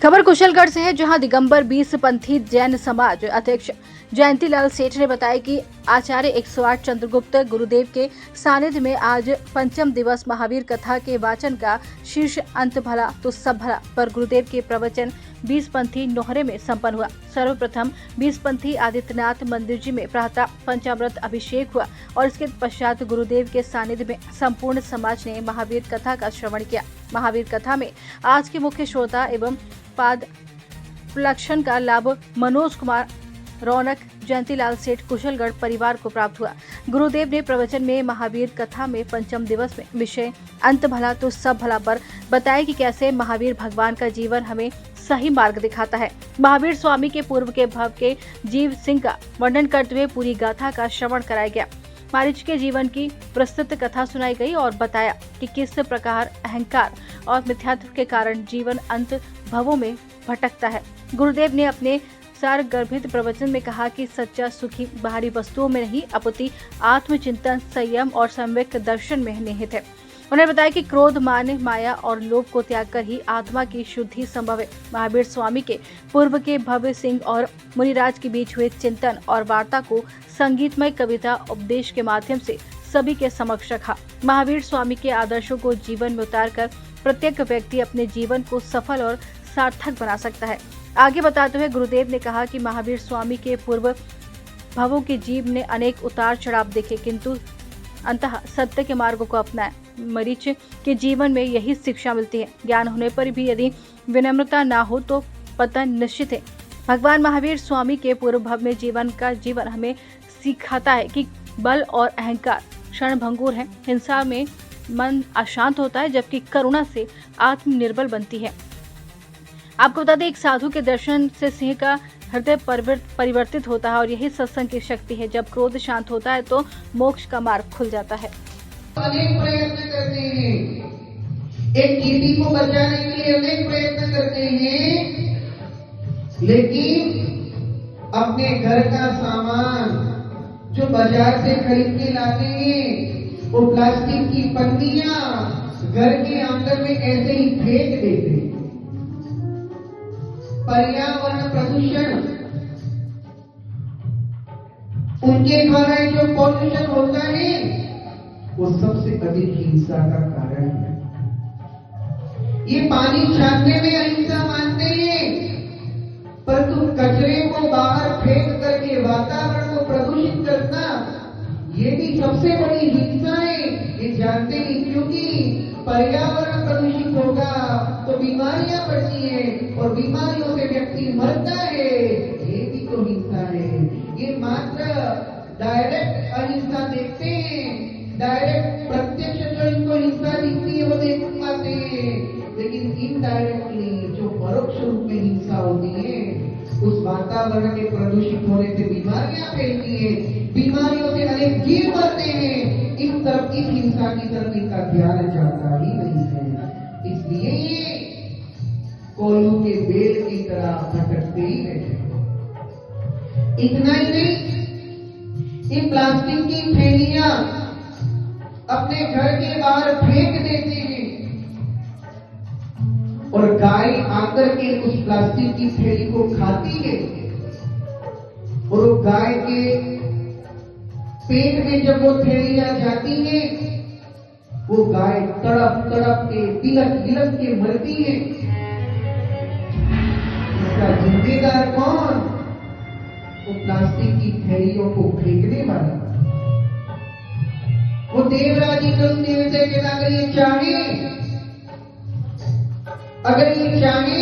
खबर कुशलगढ़ से है, जहां दिगंबर 20 पंथी जैन समाज अध्यक्ष जयंतीलाल सेठ ने बताया कि आचार्य 108 चंद्रगुप्त गुरुदेव के सानिध्य में आज पंचम दिवस महावीर कथा के वाचन का शीर्ष अंत भला तो सब भला पर गुरुदेव के प्रवचन 20 पंथी नोहरे में संपन्न हुआ। सर्वप्रथम 20 पंथी आदित्यनाथ मंदिर जी में प्रातः पंचामृत अभिषेक हुआ और इसके पश्चात गुरुदेव के सानिध्य में संपूर्ण समाज ने महावीर कथा का श्रवण किया। महावीर कथा में आज के मुख्य श्रोता एवं पाद प्रलक्षण का लाभ मनोज कुमार रौनक जयंतीलाल सेठ कुशलगढ़ परिवार को प्राप्त हुआ। गुरुदेव ने प्रवचन में महावीर कथा में पंचम दिवस में विषय अंत भला तो सब भला पर बताया कि कैसे महावीर भगवान का जीवन हमें सही मार्ग दिखाता है। महावीर स्वामी के पूर्व के भव के जीव सिंह का वर्णन करते हुए पूरी गाथा का श्रवण कराया गया। मारीच के जीवन की प्रस्तुत कथा सुनाई गई और बताया कि किस प्रकार अहंकार और मिथ्यात्व के कारण जीवन अंत भवों में भटकता है। गुरुदेव ने अपने सार गर्भित प्रवचन में कहा कि सच्चा सुखी बाहरी वस्तुओं में नहीं अपितु आत्मचिंतन, संयम और सम्यक दर्शन में निहित है। उन्होंने बताया कि क्रोध, मान, माया और लोभ को त्याग कर ही आत्मा की शुद्धि संभव है। महावीर स्वामी के पूर्व के भव्य सिंह और मुनिराज के बीच हुए चिंतन और वार्ता को संगीतमय कविता उपदेश के माध्यम से सभी के समक्ष रखा। महावीर स्वामी के आदर्शों को जीवन में उतारकर प्रत्येक व्यक्ति अपने जीवन को सफल और सार्थक बना सकता है। आगे बताते हुए गुरुदेव ने कहा कि महावीर स्वामी के पूर्व भवों के जीव ने अनेक उतार चढ़ाव देखे, किंतु अंततः सत्य के मार्गों को अपनाया। मरीच के जीवन में यही शिक्षा मिलती है। ज्ञान होने पर भी यदि विनम्रता ना हो तो पतन निश्चित है। भगवान महावीर स्वामी के पूर्व भव में जीवन हमें सिखाता है कि बल और अहंकार क्षणभंगुर है। हिंसा में मन अशांत होता है, जबकि करुणा से आत्मनिर्बल बनती है। आपको बता दें, एक साधु के दर्शन से सिंह का हृदय परिवर्तित होता है और यही सत्संग की शक्ति है। जब क्रोध शांत होता है तो मोक्ष का मार्ग खुल जाता है। अनेक प्रयत्न करते हैं, एक चींटी को बचाने के लिए अनेक प्रयत्न करते हैं, लेकिन अपने घर का सामान जो बाजार से खरीद के लाते हैं, वो प्लास्टिक की पन्नियां घर के आंगन में ऐसे ही फेंक देते हैं। पर्यावरण प्रदूषण, उनके द्वारा जो पॉल्यूशन होता है वो सबसे अधिक हिंसा का कारण है। ये पानी छानने में अहिंसा मानते हैं, परंतु कचरे को बाहर फेंक करके वातावरण को प्रदूषित करना ये भी सबसे बड़ी हिंसा है। ये जानते हैं, क्योंकि पर्यावरण प्रदूषित होगा तो बीमारियां बढ़ती हैं और बीमारियों से व्यक्ति मरता है। ये भी तो हिंसा है। ये मात्र डायरेक्ट अहिंसा देखते हैं, डायरेक्ट प्रत्यक्ष जो इनको हिंसा दिखती है वो देख पाते हैं, लेकिन इनडायरेक्टली जो परोक्ष रूप में हिंसा होती है, उस वातावरण के प्रदूषित होने से बीमारियां फैलती है, बीमारियों से अनेक जीव मरते हैं। इस हिंसा की तरफ इनका ध्यान जाता ही नहीं है। इसलिए ये कोयलों के बेल की तरह भटकते ही रहते। इतना ही नहीं, इन प्लास्टिक की थैलियां अपने घर के बाहर फेंक देते हैं और गाय आकर के उस प्लास्टिक की थैली को खाती है और वो गाय के पेट में जब वो थैलियां जाती है, वो गाय तड़प तड़प के तिलक तिलक के मरती है। इसका जिम्मेदार कौन? वो प्लास्टिक की थैलियों को फेंकने वाला। वो देवराज इंद्र से कहता, अगर ये चाहे